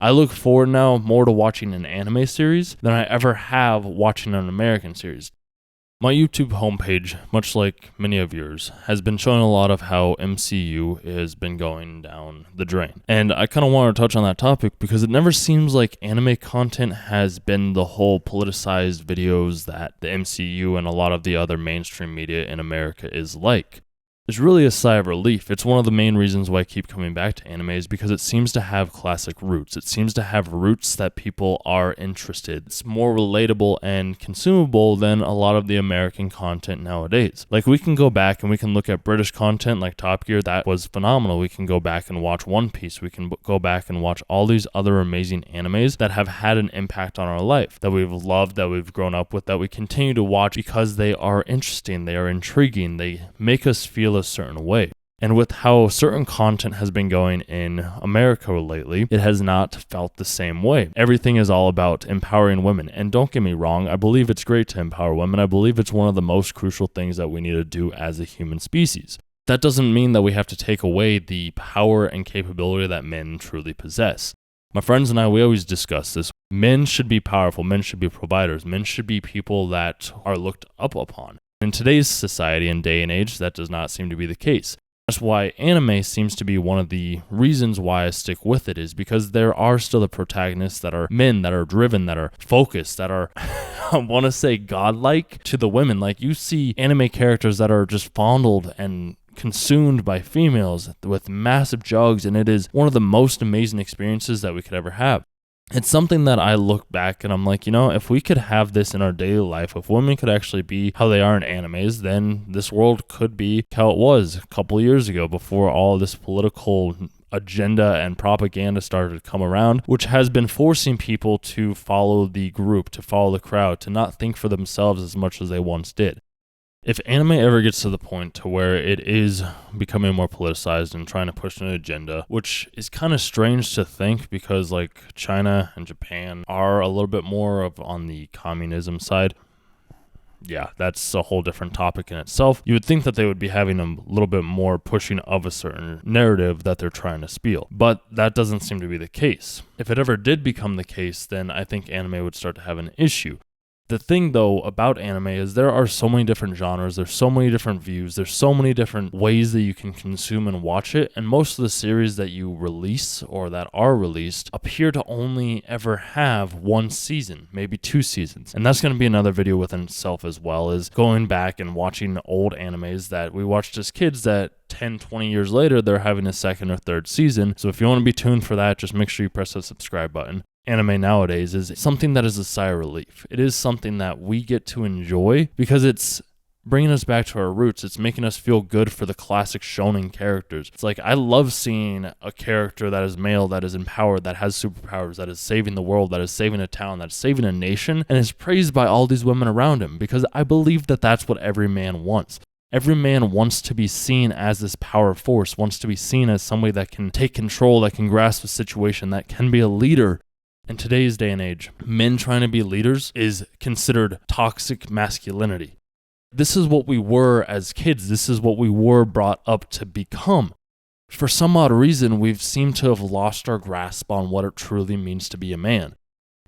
I look forward now more to watching an anime series than I ever have watching an American series. My YouTube homepage, much like many of yours, has been showing a lot of how MCU has been going down the drain. And I kind of want to touch on that topic because it never seems like anime content has been the whole politicized videos that the MCU and a lot of the other mainstream media in America is like. It's really a sigh of relief. It's one of the main reasons why I keep coming back to anime is because it seems to have classic roots. It seems to have roots that people are interested. It's more relatable and consumable than a lot of the American content nowadays. Like, we can go back and we can look at British content like Top Gear. That was phenomenal. We can go back and watch One Piece. We can go back and watch all these other amazing animes that have had an impact on our life, that we've loved, that we've grown up with, that we continue to watch because they are interesting, they are intriguing, they make us feel a certain way. And with how certain content has been going in America lately, it has not felt the same way. Everything is all about empowering women. And don't get me wrong, I believe it's great to empower women. I believe it's one of the most crucial things that we need to do as a human species. That doesn't mean that we have to take away the power and capability that men truly possess. My friends and I, we always discuss this. Men should be powerful. Men should be providers. Men should be people that are looked up upon. In today's society and day and age, that does not seem to be the case. That's why anime seems to be one of the reasons why I stick with it, is because there are still the protagonists that are men, that are driven, that are focused, that are, I want to say, godlike to the women. Like, you see anime characters that are just fondled and consumed by females with massive jugs, and it is one of the most amazing experiences that we could ever have. It's something that I look back and I'm like, if we could have this in our daily life, if women could actually be how they are in animes, then this world could be how it was a couple years ago before all this political agenda and propaganda started to come around, which has been forcing people to follow the group, to follow the crowd, to not think for themselves as much as they once did. If anime ever gets to the point to where it is becoming more politicized and trying to push an agenda, which is kind of strange to think because like China and Japan are a little bit more of on the communism side. Yeah, that's a whole different topic in itself. You would think that they would be having a little bit more pushing of a certain narrative that they're trying to spiel, but that doesn't seem to be the case. If it ever did become the case, then I think anime would start to have an issue. The thing, though, about anime is there are so many different genres, there's so many different views, there's so many different ways that you can consume and watch it, and most of the series that you release or that are released appear to only ever have one season, maybe 2 seasons. And that's going to be another video within itself as well, is going back and watching old animes that we watched as kids that 10, 20 years later, they're having a 2nd or 3rd season. So if you want to be tuned for that, just make sure you press the subscribe button. Anime nowadays is something that is a sigh of relief. It is something that we get to enjoy because it's bringing us back to our roots. It's making us feel good for the classic shonen characters. It's like, I love seeing a character that is male, that is empowered, that has superpowers, that is saving the world, that is saving a town, that is saving a nation, and is praised by all these women around him, because I believe that that's what every man wants. Every man wants to be seen as this power force, wants to be seen as somebody that can take control, that can grasp a situation, that can be a leader. In today's day and age, men trying to be leaders is considered toxic masculinity. This is what we were as kids. This is what we were brought up to become. For some odd reason, we've seemed to have lost our grasp on what it truly means to be a man.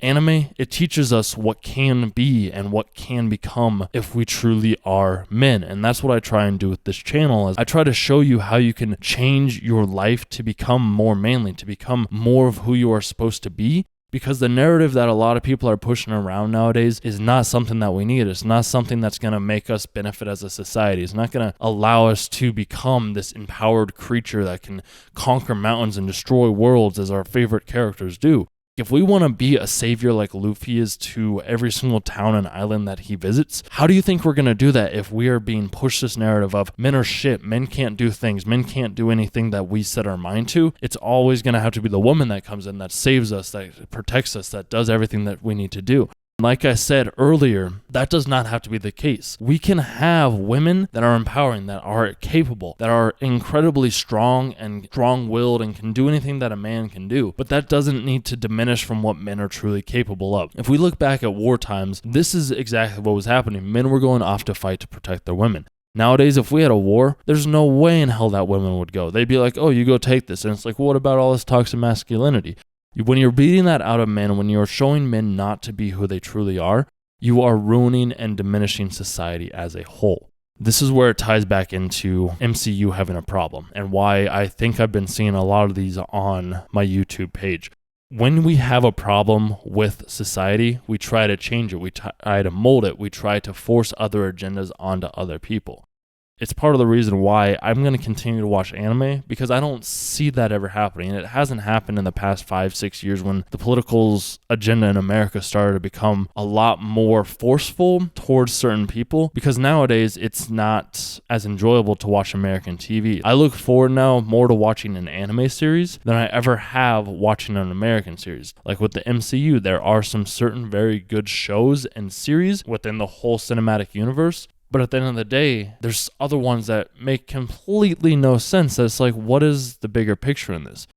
Anime, it teaches us what can be and what can become if we truly are men. And that's what I try and do with this channel. Is I try to show you how you can change your life to become more manly, to become more of who you are supposed to be. Because the narrative that a lot of people are pushing around nowadays is not something that we need. It's not something that's going to make us benefit as a society. It's not going to allow us to become this empowered creature that can conquer mountains and destroy worlds as our favorite characters do. If we want to be a savior like Luffy is to every single town and island that he visits, how do you think we're going to do that if we are being pushed this narrative of men are shit, men can't do things, men can't do anything that we set our mind to? It's always going to have to be the woman that comes in, that saves us, that protects us, that does everything that we need to do. Like I said earlier, that does not have to be the case. We can have women that are empowering, that are capable, that are incredibly strong and strong-willed and can do anything that a man can do. But that doesn't need to diminish from what men are truly capable of. If we look back at war times, this is exactly what was happening. Men were going off to fight to protect their women. Nowadays, if we had a war, there's no way in hell that women would go. They'd be like, oh, you go take this. And it's like, well, what about all this toxic masculinity? When you're beating that out of men, when you're showing men not to be who they truly are, you are ruining and diminishing society as a whole. This is where it ties back into MCU having a problem and why I think I've been seeing a lot of these on my YouTube page. When we have a problem with society, we try to change it, we try to mold it, we try to force other agendas onto other people. It's part of the reason why I'm going to continue to watch anime, because I don't see that ever happening. It hasn't happened in the past 5-6 years when the political agenda in America started to become a lot more forceful towards certain people, because nowadays it's not as enjoyable to watch American TV. I look forward now more to watching an anime series than I ever have watching an American series. Like with the MCU, there are some certain very good shows and series within the whole cinematic universe. But at the end of the day, there's other ones that make completely no sense. That's like, what is the bigger picture in this?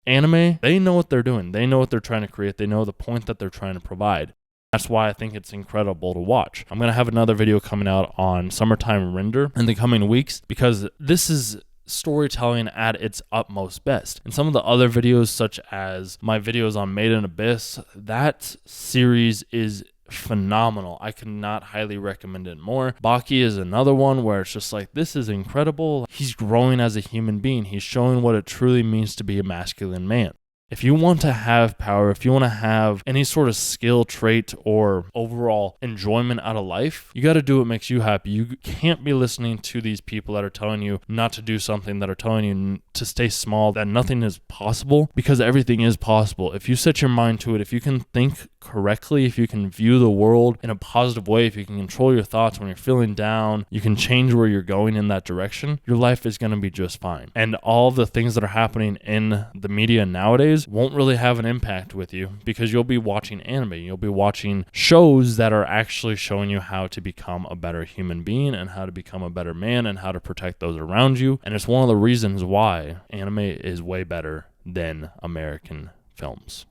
Anime, they know what they're doing. They know what they're trying to create. They know the point that they're trying to provide. That's why I think it's incredible to watch. I'm going to have another video coming out on Summertime Render in the coming weeks, because this is storytelling at its utmost best. And some of the other videos, such as my videos on Made in Abyss, that series is phenomenal. I could not highly recommend it more. Baki is another one where it's just like, this is incredible. He's growing as a human being. He's showing what it truly means to be a masculine man. If you want to have power, if you want to have any sort of skill, trait, or overall enjoyment out of life, you got to do what makes you happy. You can't be listening to these people that are telling you not to do something, that are telling you to stay small, that nothing is possible, because everything is possible. If you set your mind to it, if you can think correctly, if you can view the world in a positive way, if you can control your thoughts when you're feeling down, you can change where you're going in that direction, your life is going to be just fine. And all the things that are happening in the media nowadays won't really have an impact with you, because you'll be watching anime, you'll be watching shows that are actually showing you how to become a better human being and how to become a better man and how to protect those around you. And it's one of the reasons why anime is way better than American films.